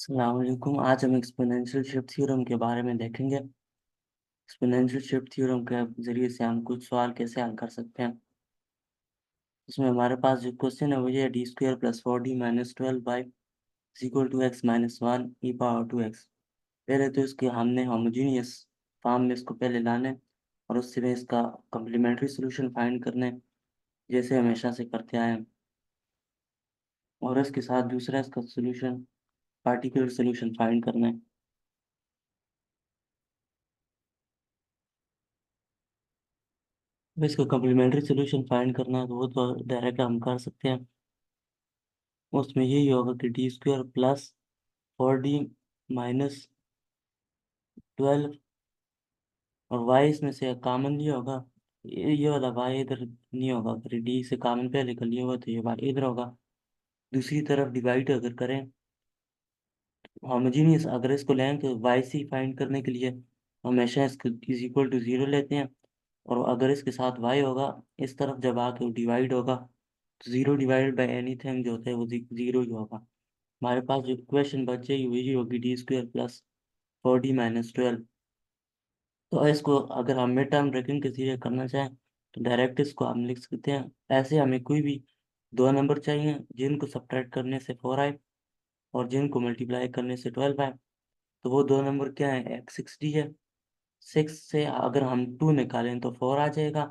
अस्सलाम वालेकुम। आज हम एक्सपोनेंशियल शिफ्ट थ्योरम के बारे में देखेंगे। एक्सपोनेंशियल शिफ्ट थ्योरम के ज़रिए से हम कुछ सवाल कैसे हल कर सकते हैं। इसमें हमारे पास जो क्वेश्चन है वो ये है, D square plus 4d minus 12y is equal to X minus 1 E power 2x। पहले तो इसके हमने होमोजीनियस फॉर्म में इसको पहले लाना है और उससे में इसका कम्प्लीमेंट्री सोल्यूशन फाइंड करना है, जैसे हमेशा से करते आए हैं। और इसके साथ दूसरा इसका सोल्यूशन, पार्टिकुलर सोल्यूशन फाइंड करना है। अब इसका कम्प्लीमेंट्री सोल्यूशन फाइंड करना है तो वो तो डायरेक्ट हम कर सकते हैं। उसमें यही होगा कि D square plus 4d minus 12 और वाई इसमें से कॉमन लिया होगा। ये वाला वाई इधर नहीं होगा, अगर डी से कॉमन पहले कर लिया होगा तो ये वाई इधर होगा। दूसरी तरफ डिवाइड अगर करें होमोजीनियस, अगर इसको लें तो वाई सी फाइंड करने के लिए हमेशा इसको इज इक्वल टू 0 लेते हैं। और अगर इसके साथ वाई होगा, इस तरफ जब आके डिवाइड होगा तो 0 डिवाइडेड बाई एनीथिंग जो होता है वो 0 ही होगा। हमारे पास जो इक्वेशन बच जाएगी वही होगी D square plus 4d minus 12। तो इसको अगर हम मिड टर्म ब्रैकेट के जरिए करना चाहें तो डायरेक्ट इसको हम लिख सकते हैं ऐसे। हमें कोई भी दो नंबर चाहिए जिनको सब्ट्रैक्ट करने से 4 आए और जिनको मल्टीप्लाई करने से 12 आए। तो वो दो नंबर क्या है, एक्स 6d है। 6 से अगर हम 2 निकालें तो 4 आ जाएगा,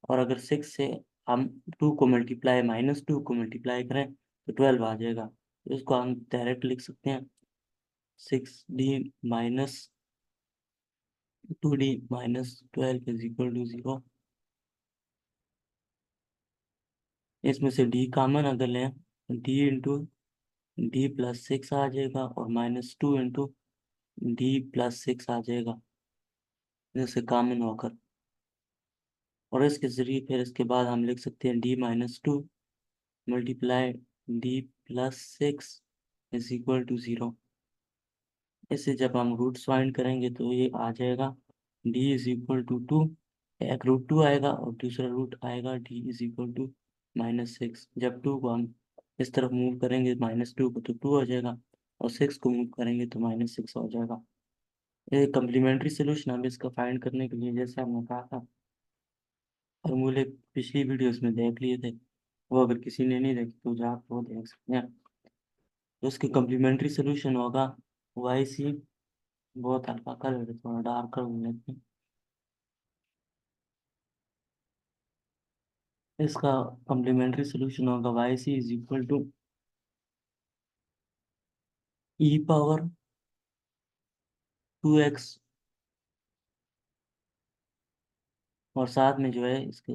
और अगर 6 से हम 2 को मल्टीप्लाई माइनस 2 को मल्टीप्लाई करें तो 12 आ जाएगा। तो इसको हम डायरेक्ट लिख सकते हैं 6d minus 2d minus 12 is equal to 0। इसमें से d कॉमन अगर लें d इंटू डी प्लस 6 आ जाएगा और माइनस 2 इंटू डी प्लस 6 आ जाएगा जैसे कॉमन होकर। और इसके जरिए फिर इसके बाद हम लिख सकते हैं d minus 2 multiply D plus 6 is equal to 0। इससे जब हम रूट्स फाइंड करेंगे तो ये आ जाएगा d इज इक्वल टू 2। एक रूट 2 आएगा और दूसरा रूट आएगा d is equal to minus 6। जब 2 को हम इस तरफ मूव करेंगे माइनस 2 को तो 2 हो जाएगा, और 6 को मूव करेंगे तो माइनस 6 हो जाएगा। ये कम्प्लीमेंट्री सोल्यूशन हम इसका फाइंड करने के लिए जैसे हमने कहा था फॉर्मूले पिछली वीडियोस में देख लिए थे, वो अगर किसी ने नहीं देखी तो आप वो देख सकते हैं। तो इसके कम्प्लीमेंट्री सोल्यूशन होगा वाई सी, बहुत हल्का कलर है थोड़ा डार्क कर लेते हैं। इसका कम्प्लीमेंट्री सोल्यूशन होगा Y C is equal to E power 2x, और साथ में जो है इसके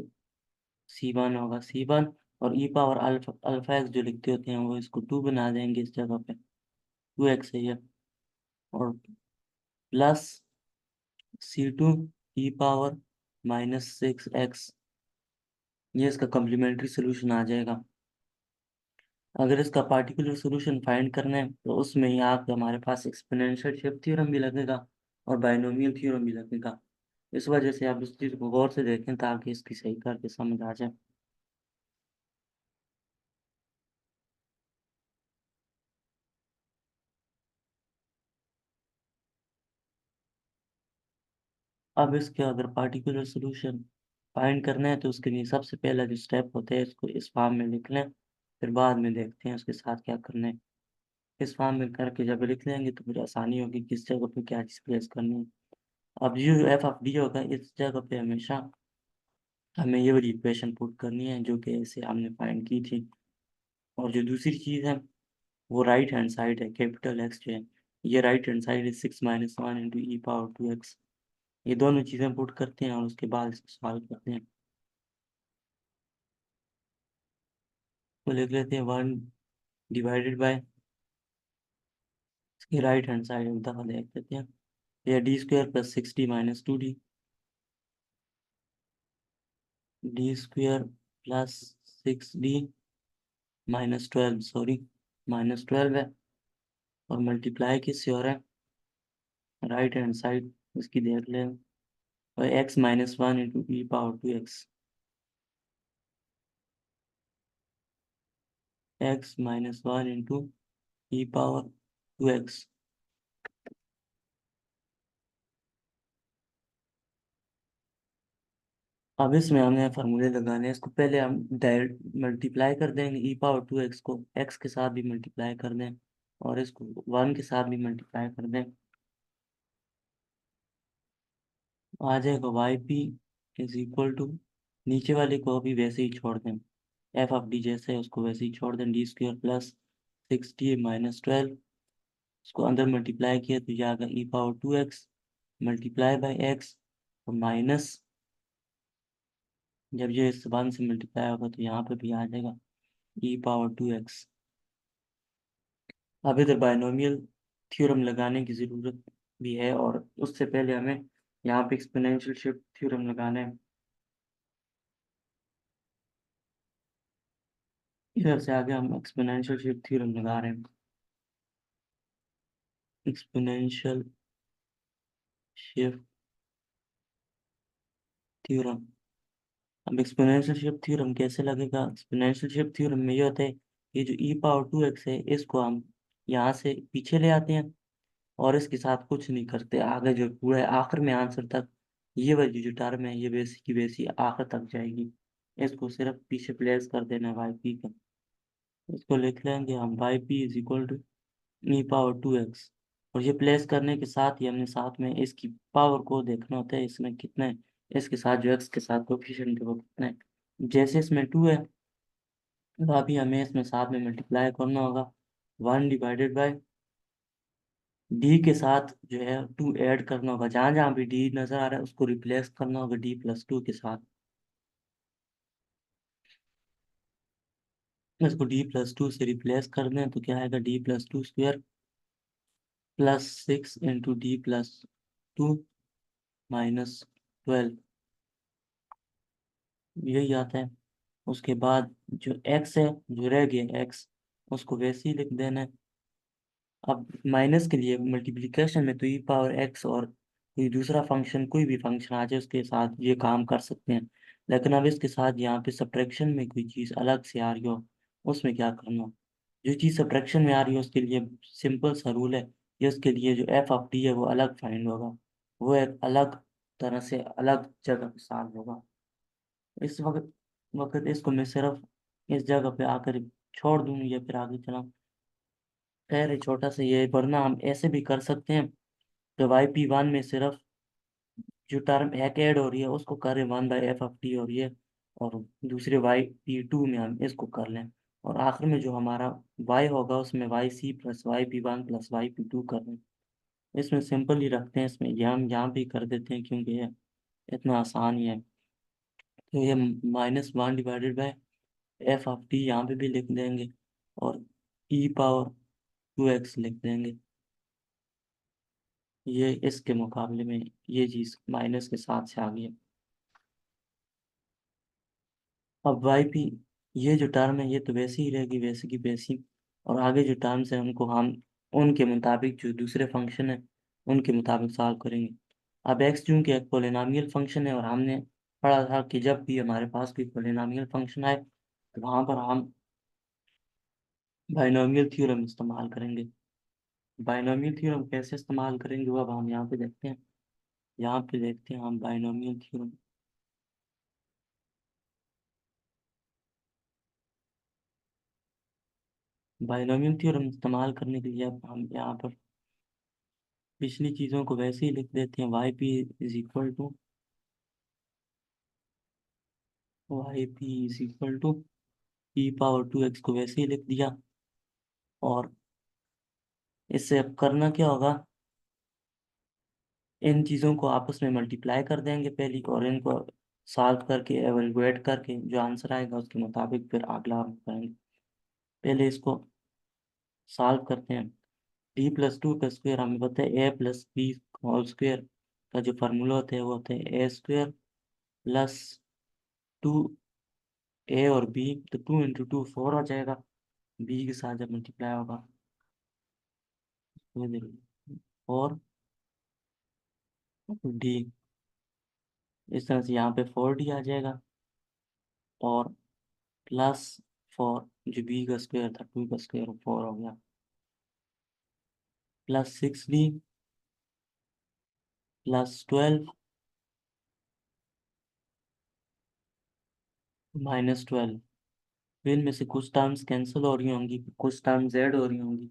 C1 होगा C1, और ई पावर अल्फा अल्फा एक्स जो लिखते होते हैं वो इसको 2 बना देंगे इस जगह पे, 2x है ये। और प्लस C2 ई पावर माइनस 6x, ये इसका कम्प्लीमेंट्री सोल्यूशन आ जाएगा। अगर इसका पार्टिकुलर सोल्यूशन फाइंड करना है तो उसमें ही आप हमारे पास एक्सपोनेंशियल शिफ्ट थ्योरम भी लगेगा और बाइनोमियल थ्योरम भी लगेगा। इस वजह से आप इस चीज़ को गौर से देखें ताकि इसकी सही करके समझ आ जाए। अब इसके अगर पार्टिकुलर सोल्यूशन फाइंड करना है तो उसके लिए सबसे पहला जो स्टेप होता है इसको इस फॉर्म में लिख लें, फिर बाद में देखते हैं उसके साथ क्या करना है। इस फॉर्म में करके जब लिख लेंगे तो फिर आसानी होगी किस जगह पे क्या चीज़ प्लेस करनी है। अब जो एफ ऑफ डी होगा इस जगह पे हमेशा हमें ये वाली इक्वेशन पुट करनी है जो कि ऐसे हमने फाइंड की थी। और जो दूसरी चीज़ है वो राइट हैंड साइड है, कैपिटल एक्स जो है ये राइट हैंड साइड है 6 minus 1 into e power 2x। ये दोनों चीज़ें पुट करते हैं और उसके बाद इसको सॉल्व करते हैं। तो लिख लेते हैं 1 डिवाइडेड बाय इसकी राइट हैंड साइड एक दफ़ा देख लेते हैं, यह D square plus 6d minus 2d, D square plus 6d minus 12, sorry minus 12 है। और मल्टीप्लाई किससे हो रहा है, राइट हैंड साइड इसकी देख लें, और x minus 1 into e power 2x, x minus 1 into e power 2x। अब इसमें हमें फार्मूले लगाने हैं। इसको पहले हम डायरेक्ट मल्टीप्लाई कर देंगे, e⁻2x को x के साथ भी मल्टीप्लाई कर दें और इसको 1 के साथ भी मल्टीप्लाई कर दें। आ जाएगा y p = नीचे वाले को अभी वैसे ही छोड़ दें, एफ ऑफ डी जैसे है उसको वैसे ही छोड़ दें, d² + 6d - 12। इसको अंदर मल्टीप्लाई किया तो ये आ गया e⁻2x मल्टीप्लाई बाई x और माइनस, जब ये इस 1 से मल्टीप्लाई होगा तो यहाँ पे भी आ जाएगा e⁻2x। अब इधर बायनोमियल थ्योरम लगाने की ज़रूरत भी है और उससे पहले हमें यहाँ पे एक्सपोनेंशियल शिफ्ट थ्योरम लगाना है। इधर से आगे हम एक्सपोनेंशियल शिफ्ट थ्योरम लगा रहे हैं। Exponential shift theorem. अब एक्सपोनेंशियल शिफ्ट थ्योरम कैसे लगेगा? एक्सपोनेंशियल शिफ्ट थ्योरम में ये होता है, ये जो e⁻2x है इसको हम यहाँ से पीछे ले आते हैं और इसके साथ कुछ नहीं करते, आगे जो पूरा आखिर में आंसर तक ये वाली जो टर्म है ये वैसी की वैसी आखिर तक जाएगी। इसको सिर्फ पीछे प्लेस कर देना है वाई पी का। इसको लिख लेंगे हम y p = e⁻2x और ये प्लेस करने के साथ ही हमने साथ में इसकी पावर को देखना होता है, इसमें कितना है, इसके साथ जो x के साथ कोफिशिएंट है वो कितना है। जैसे इसमें 2 है तो अभी हमें इसमें साथ में मल्टीप्लाई करना होगा, 1/बाय डी के साथ जो है 2 ऐड करना होगा, जहाँ जहाँ भी डी नज़र आ रहा है उसको रिप्लेस करना होगा d+2 के साथ। इसको d+2 से रिप्लेस कर दें तो क्या आएगा, d+2² +6 × d+2 - 12, यही आता है। उसके बाद जो x है, जो रह गया x, उसको वैसे ही लिख देना है। अब माइनस के लिए मल्टीप्लिकेशन में तो e⁻x और कोई दूसरा फंक्शन, कोई भी फंक्शन आ जाए उसके साथ ये काम कर सकते हैं, लेकिन अब इसके साथ यहाँ पे सब्ट्रैक्शन में कोई चीज़ अलग से आ रही हो उसमें क्या करना। जो चीज़ सब्ट्रैक्शन में आ रही है उसके लिए सिंपल सा रूल है कि उसके लिए जो एफ ऑफ डी है वो अलग फाइंड होगा, वो एक अलग तरह से अलग जगह पे सॉल्व होगा। इस वक्त इसको मैं सिर्फ इस जगह पे आकर छोड़ दूँ या फिर आगे चला, खैर ये छोटा सा ये, वरना हम ऐसे भी कर सकते हैं तो y p1 में सिर्फ जो टर्म एक ऐड हो रही है उसको करें 1/f(t) और ये, और दूसरे y p2 में हम इसको कर लें और आखिर में जो हमारा y होगा उसमें yc + y p1 + y p2 कर लें। इसमें सिंपल ही रखते हैं, इसमें ये हम यहाँ भी कर देते हैं क्योंकि ये इतना आसान ही है। तो ये -1/f(t) यहाँ पे भी लिख देंगे और e⁻2x लिख देंगे। ये इसके मुकाबले में ये चीज़ माइनस के साथ से आ गई है। अब y p, ये जो टर्म है ये तो वैसे ही रहेगी वैसे की वैसी, और आगे जो टर्म्स है उनको हम उनके मुताबिक जो दूसरे फंक्शन है उनके मुताबिक सॉल्व करेंगे। अब x चूंकि एक पोलिनोमियल फंक्शन है और हमने पढ़ा था कि जब भी हमारे पास कोई पोलिनोमियल फंक्शन आए तो वहाँ पर हम बाइनोमियल थ्योरम इस्तेमाल करेंगे। बाइनोमियल थ्योरम कैसे इस्तेमाल करेंगे वो अब हम यहाँ पे देखते हैं। यहाँ पे देखते हैं हम बाइनोमियल थ्योरम। बाइनोमियल थ्योरम इस्तेमाल करने के लिए अब हम यहाँ पर पिछली चीज़ों को वैसे ही लिख देते हैं, y p = e⁻2x को वैसे ही लिख दिया। और इससे अब करना क्या होगा, इन चीज़ों को आपस में मल्टीप्लाई कर देंगे पहली, और इनको सॉल्व करके एवेलुएट करके जो आंसर आएगा उसके मुताबिक फिर अगला हम करेंगे। पहले इसको सॉल्व करते हैं। d+2 का स्क्वायर हमें पता है a+b² का जो फार्मूला होता है वो होता है a² + 2a और b, तो 2 × 2 4 हो जाएगा, b के साथ जब मल्टीप्लाई होगा और डी, इस तरह से यहाँ पे 4d आ जाएगा और +4, जो b का स्क्वायर था 2 का स्क्वायर 4 हो गया। Plus 6d plus 12 minus 12। फिर इनमें से कुछ टर्म्स कैंसिल हो रही होंगी, कुछ टर्म्स ऐड हो रही होंगी।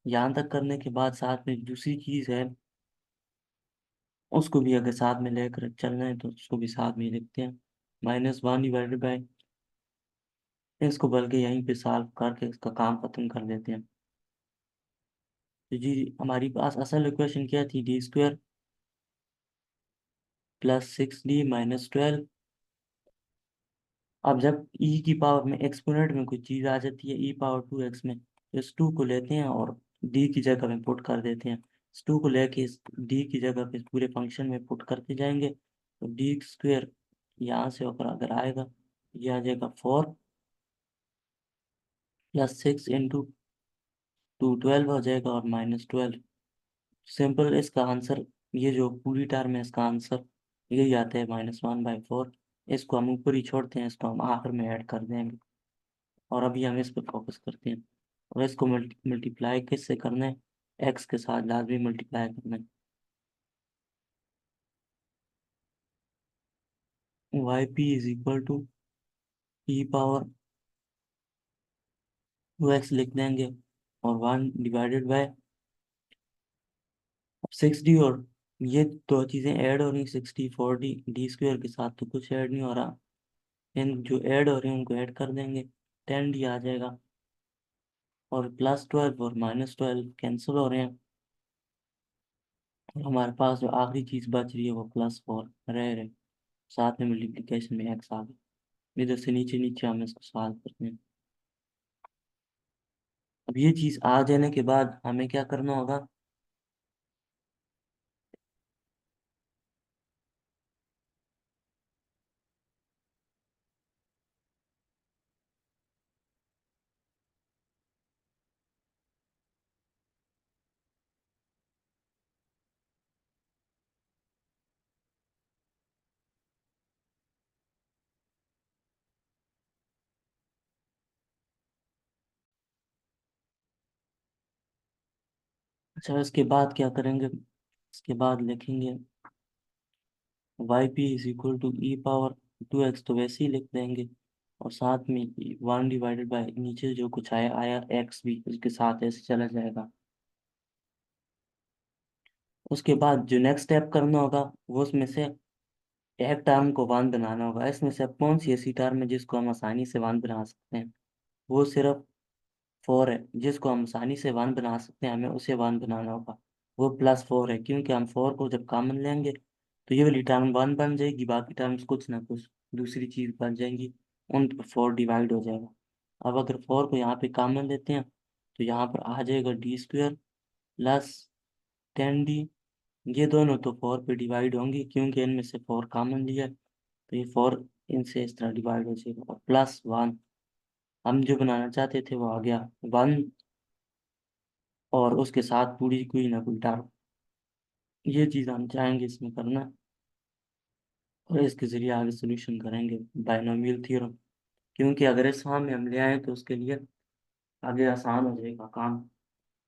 यहाँ तक करने के बाद साथ में दूसरी चीज़ है, उसको भी अगर साथ में लेकर चलना है तो उसको भी साथ में ही लिखते हैं। -1/, इसको बल्कि यहीं पे सॉल्व करके इसका काम खत्म कर देते हैं। तो जी हमारी पास असल इक्वेशन क्या थी, d² प्लस 6d माइनस 12। अब जब e की पावर में एक्सपोनेंट में कोई चीज़ आ जाती है e⁻2x में, तो इस 2 को लेते हैं और d की जगह में पुट कर देते हैं। इस 2 को लेके इस d की जगह पे इस पूरे फंक्शन में पुट करते जाएंगे, तो d² यहाँ से होकर अगर आएगा, ये आ जाएगा 4 प्लस 6 इंटू 12 हो जाएगा और माइनस 12। सिंपल इसका आंसर, ये जो पूरी टर्म है इसका आंसर यही आता है -1/4। इसको हम ऊपर ही छोड़ते हैं, इसको हम आखिर में ऐड कर देंगे। और अभी हम इस पर फोकस करते हैं। और इसको मल्टीप्लाई किससे करना है, एक्स के साथ लाजमी मल्टीप्लाई करना है। Y P is equal to e⁻2x लिख देंगे और 1/, 6d, और ये दो चीज़ें ऐड हो रही, 64d d² के साथ तो कुछ ऐड नहीं हो रहा, इन जो ऐड हो रहे हैं उनको ऐड कर देंगे, 10d आ जाएगा। और +12 और -12 कैंसिल हो रहे हैं, और हमारे पास जो आखिरी चीज़ बच रही है वो +4 रह रहे, साथ में मल्टीप्लिकेशन में एक्स आ गया। इधर से नीचे नीचे हम इसको सॉल्व करते हैं। अब ये चीज़ आ जाने के बाद हमें क्या करना होगा, अच्छा इसके बाद क्या करेंगे, इसके बाद लिखेंगे Y P is equal to e⁻2x, तो वैसे ही लिख देंगे, और साथ में 1/, नीचे जो कुछ आया आया x भी उसके साथ ऐसे चला जाएगा। उसके बाद जो नेक्स्ट स्टेप करना होगा, वो उसमें से एक टर्म को 1 बनाना होगा। इसमें से अब कौन सी ऐसी टर्म है जिसको हम आसानी से 1 बना सकते हैं, वो सिर्फ 4 है, जिसको हम आसानी से 1 बना सकते हैं, हमें उसे 1 बनाना होगा। वो +4 है, क्योंकि हम 4 को जब कॉमन लेंगे तो ये वाली टर्म 1 बन जाएगी, बाकी टर्म्स कुछ ना कुछ दूसरी चीज़ बन जाएंगी, उन पर 4 डिवाइड हो जाएगा। अब अगर 4 को यहाँ पे कॉमन लेते हैं तो यहाँ पर आ जाएगा d² प्लस 10d। ये दोनों तो 4 पे डिवाइड होंगी, क्योंकि इनमें से 4 कॉमन लिया है, तो ये 4 इनसे इस तरह डिवाइड हो जाएगा, और +1 हम जो बनाना चाहते थे वो आ गया 1, और उसके साथ पूरी कोई ना कोई टर्म। ये चीज़ हम चाहेंगे इसमें करना, और इसके ज़रिए आगे सोल्यूशन करेंगे बायनोमियल थ्योरम, क्योंकि अगर इस फॉर्म में हम ले आए तो उसके लिए आगे आसान हो जाएगा काम।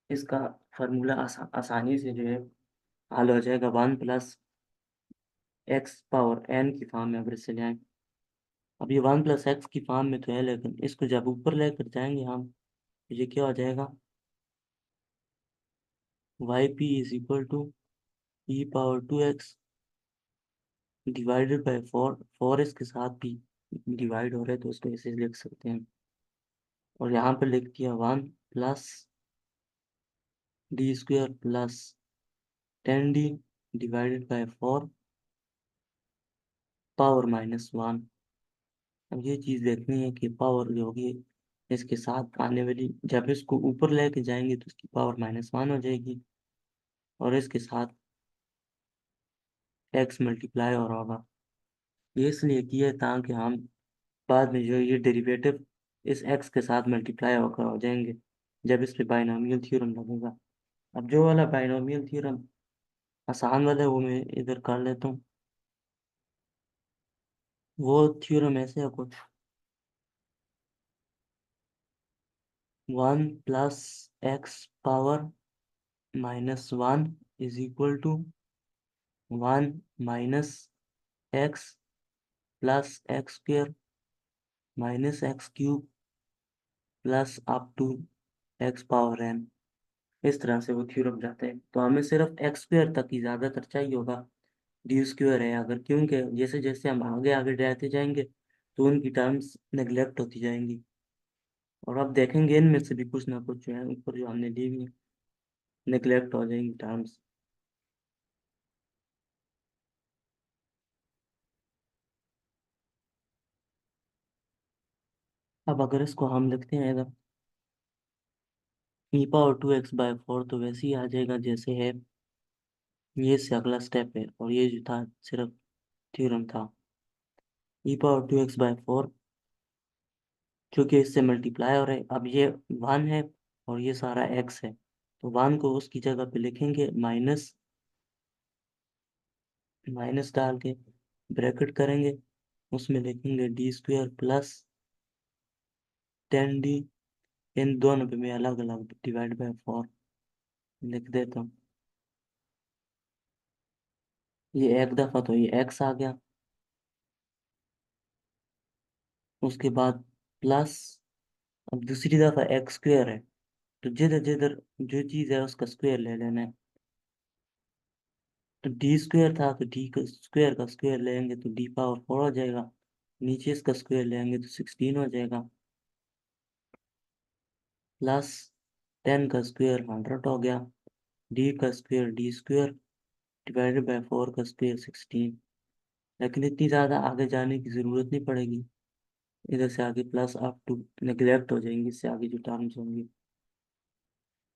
इसका फार्मूला आसानी से जो है हल हो जाएगा, 1+x⁻n की फॉर्म में अगर इसे ले आए। अब ये 1+x की फॉर्म में तो है, लेकिन इसको जब ऊपर लेकर जाएंगे हम, तो ये क्या हो जाएगा, Y P is equal to e⁻2x divided by 4। 4 इसके साथ भी डिवाइड हो रहा है तो उसको ऐसे लिख सकते हैं, और यहाँ पे लिख दिया 1 plus d² plus 10d divided by 4 power -1। अब ये चीज़ देखनी है कि पावर जो होगी इसके साथ आने वाली, जब इसको ऊपर लेके जाएंगे तो इसकी पावर -1 हो जाएगी, और इसके साथ x मल्टीप्लाई हो रहा होगा। ये इसलिए किया है ताकि हम बाद में जो ये डेरिवेटिव इस x के साथ मल्टीप्लाई होकर हो जाएंगे जब इस पे बाइनोमियल थ्योरम लगेगा। अब जो वाला बाइनोमियल थ्योरम आसान वाला है वो मैं इधर कर लेता हूँ। वो थ्योरम ऐसे है कुछ, 1 plus X power -1 is equal to 1 minus X plus X square minus X cube plus up to X power N. इस तरह से वो थ्योरम जाते हैं। तो हमें सिर्फ एक्स स्क्वेयर तक ही ज़्यादातर चाहिए होगा, डी स्क्वेयर है अगर, क्योंकि जैसे जैसे हम आगे आगे जाते जाएंगे तो उनकी टर्म्स नेग्लेक्ट होती जाएंगी। और अब देखेंगे इनमें से भी कुछ ना कुछ जो है ऊपर जो हमने ली हुई है नेग्लेक्ट हो जाएंगी टर्म्स। अब अगर इसको हम लिखते हैं इधर e⁻2x/4 तो वैसे ही आ जाएगा जैसे है, ये से अगला स्टेप है और ये जो था सिर्फ थ्योरम था। e⁻2x/4 क्योंकि इससे मल्टीप्लाई हो रहा है, अब ये 1 है और ये सारा x है, तो 1 को उसकी जगह पे लिखेंगे माइनस माइनस डाल के ब्रैकेट करेंगे, उसमें लिखेंगे डी स्क्वेयर प्लस 10d। इन दोनों पे मैं अलग अलग डिवाइड बाय 4 लिख देता हूँ। ये एक दफ़ा तो ये x आ गया, उसके बाद प्लस, अब दूसरी दफ़ा एक्स स्क्वेयर है, तो जिधर जिधर जो चीज़ है उसका स्क्वायर ले लेना है। तो डी स्क्वायर था तो डी का स्क्वायर लेंगे तो डी पावर 4 हो जाएगा, नीचे इसका स्क्वायर लेंगे तो 16 हो जाएगा, प्लस 10 का स्क्वायर 100 हो गया, डी का square D square divided by 4 का स्क्वायर 16। लेकिन इतनी ज़्यादा आगे जाने की ज़रूरत नहीं पड़ेगी, इधर से आगे प्लस अप टू नेग्लेक्ट हो जाएंगी, इससे आगे जो टर्म्स होंगी,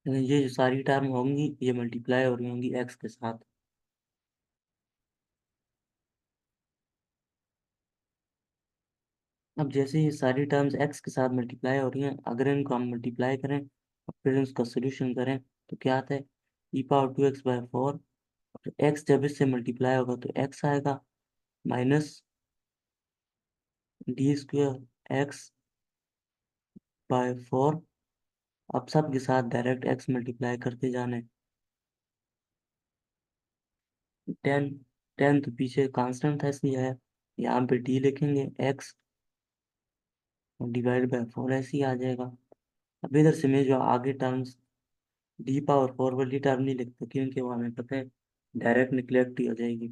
लेकिन ये जो सारी टर्म होंगी ये मल्टीप्लाई हो रही होंगी एक्स के साथ। अब जैसे ये सारी टर्म्स एक्स के साथ मल्टीप्लाई हो रही हैं, अगर इनको हम मल्टीप्लाई करें और फिर इसका सोल्यूशन करें तो क्या आता है, e⁻2x/4, एक्स जब इससे मल्टीप्लाई होगा तो एक्स आएगा माइनस डी स्क्वेयर x/4। अब सब के साथ डायरेक्ट एक्स मल्टीप्लाई करते जाने, 10 10 तो पीछे कांस्टेंट था इसलिए है, यहाँ पे डी लिखेंगे एक्स और डिवाइड बाय 4 ऐसे ही आ जाएगा। अब इधर से मैं जो आगे टर्म्स डी पावर 4 वाली टर्म नहीं लिखते क्योंकि वो हमें पता है डायरेक्ट निगलेक्ट ही हो जाएगी,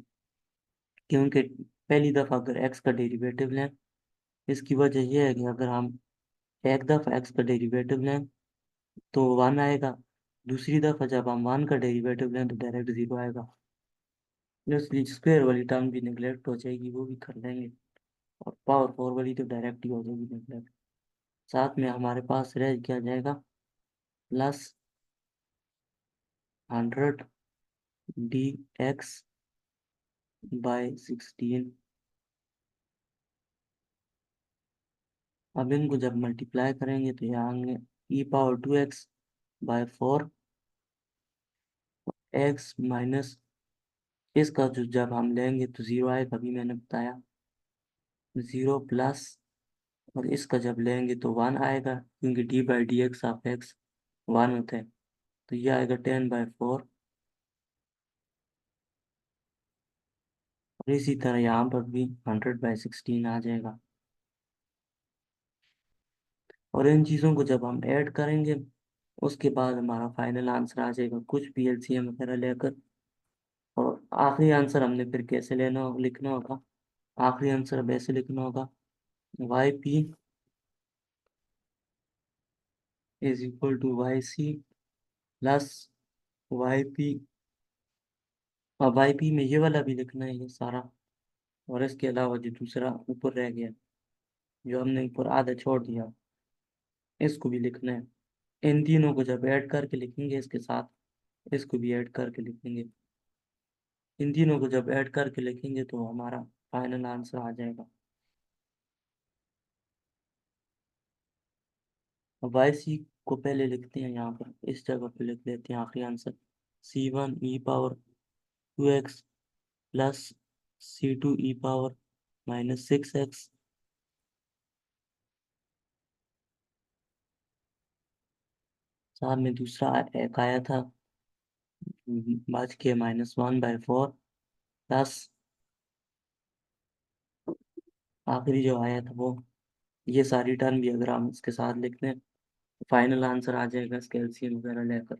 क्योंकि पहली दफ़ा अगर एक्स का डेरिवेटिव लें, इसकी वजह यह है कि अगर हम एक दफ़ा एक्स का डेरिवेटिव लें तो 1 आएगा, दूसरी दफ़ा जब हम 1 का डेरिवेटिव लें तो डायरेक्ट 0 आएगा, इसलिए स्क्वायर वाली टर्म भी निगलेक्ट हो जाएगी, वो भी कर लेंगे, और पावर 4 वाली तो डायरेक्ट ही हो जाएगी निगलेक्ट। साथ में हमारे पास रह क्या जाएगा, प्लस 100 dx/16। अब इनको जब मल्टीप्लाई करेंगे तो यहाँ आएंगे e⁻2x/4 एक्स माइनस, इसका जो जब हम लेंगे तो 0 आएगा, अभी मैंने बताया 0 प्लस, और इसका जब लेंगे तो 1 आएगा क्योंकि d/dx ऑफ एक्स 1 होता है, तो ये आएगा 10/4। और इसी तरह यहाँ पर भी 100/16 आ जाएगा। और इन चीज़ों को जब हम ऐड करेंगे उसके बाद हमारा फाइनल आंसर आ जाएगा, कुछ भी एलसीएम वगैरह लेकर। और आखिरी आंसर हमने फिर कैसे लिखना होगा, आखिरी आंसर अब ऐसे लिखना होगा, YP is equal to YC plus YP। अब YP में ये वाला भी लिखना है ये सारा, और इसके अलावा जो दूसरा ऊपर रह गया, जो हमने ऊपर आधा छोड़ दिया, इसको भी लिखना है। इन तीनों को जब ऐड करके लिखेंगे इसके साथ, इसको भी ऐड करके लिखेंगे, इन तीनों को जब ऐड करके लिखेंगे तो हमारा फाइनल आंसर आ जाएगा। अब YC को पहले लिखते हैं, यहाँ पर इस जगह पे लिख लेते हैं आखिरी answer, C1 e⁻2x plus C2 e⁻−6x साथ में दूसरा एक आया था, बच के -1/4 प्लस आखिरी जो आया था वो। ये सारी टर्म भी अगर हम इसके साथ लिख लें, फाइनल आंसर आ जाएगा इसके एलसीएम वगैरह लेकर।